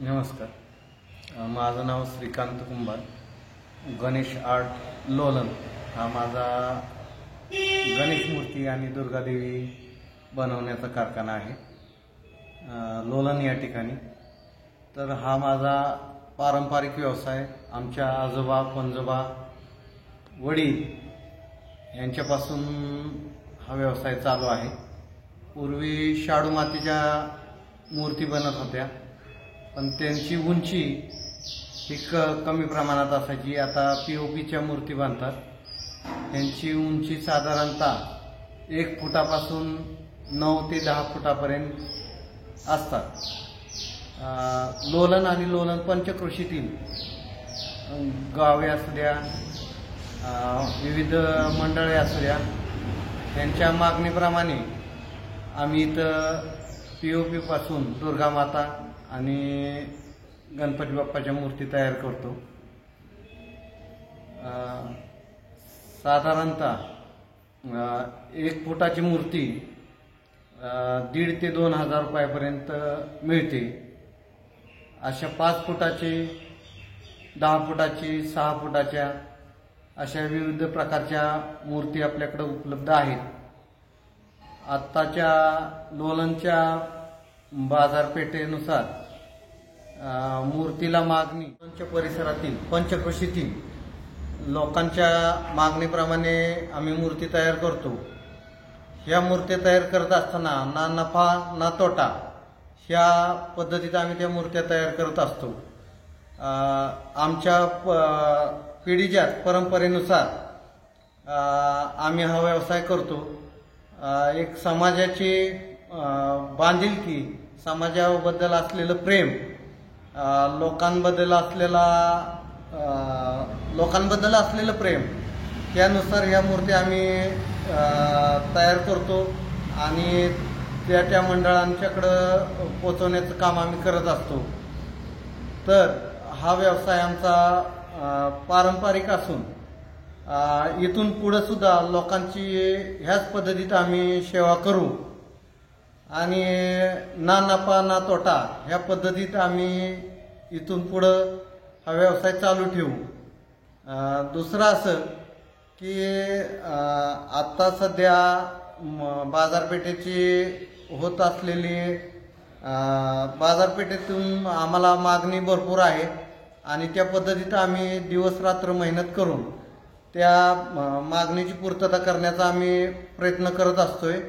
नमस्कार. माझं नाव श्रीकांत कुंभार. गणेश आर्ट लोलन हा माझा गणेश मूर्ती आणि दुर्गादेवी बनवण्याचा कारखाना आहे लोलन या ठिकाणी. तर हा माझा पारंपरिक व्यवसाय आमच्या आजोबा पंजोबा वडील यांच्यापासून हा व्यवसाय चालू आहे. पूर्वी शाडू मातीच्या मूर्ती बनत होत्या, पण त्यांची उंची ही कमी प्रमाणात असायची. आता POPच्या मूर्ती बांधतात. त्यांची उंची साधारणतः 1 फुटापासून 9 ते 10 फुटापर्यंत असतात. लोलन आणि लोलन पंचक्रोशीतील गावे असू द्या, विविध मंडळे असू द्या, त्यांच्या मागणीप्रमाणे आम्ही इथं POP पासून दुर्गा माता आणि गणपती बाप्पाच्या मूर्ती तयार करतो. साधारणतः 1 फुटाची मूर्ती 1,500 ते 2,000 रुपयापर्यंत मिळते. अशा 5 फुटाची, 10 फुटाची, 6 फुटाच्या अशा विविध प्रकारच्या मूर्ती आपल्याकडे उपलब्ध आहेत. आत्ताच्या लोलनच्या बाजारपेठेनुसार मूर्तीला मागणी परिसरातील पंचक्रोशीतील लोकांच्या मागणीप्रमाणे आम्ही मूर्ती तयार करतो. ह्या मूर्ती तयार करत असताना ना नफा ना तोटा ह्या पद्धतीत आम्ही त्या मूर्त्या तयार करत असतो. आमच्या पिढीजात परंपरेनुसार आम्ही हा व्यवसाय करतो. एक समाजाची बांधिलकी, समाजाबद्दल असलेलं प्रेम, लोकांबद्दल असलेलं प्रेम त्यानुसार ह्या मूर्ती आम्ही तयार करतो आणि त्या मंडळांच्याकडं पोचवण्याचं काम आम्ही करत असतो. तर हा व्यवसाय आमचा पारंपरिक असून इथून पुढे सुद्धा लोकांची ह्याच पद्धतीत आम्ही सेवा करू आणि ना नफा ना तोटा ह्या पद्धतीत आम्ही इथून पुढं हा व्यवसाय चालू ठेवू. दुसरं असं की आत्ता सध्या बाजारपेठेची होत असलेली बाजारपेठेतून आम्हाला मागणी भरपूर आहे आणि त्या पद्धतीत आम्ही दिवस रात्र मेहनत करून त्या मागणीची पूर्तता करण्याचा आम्ही प्रयत्न करत असतोय.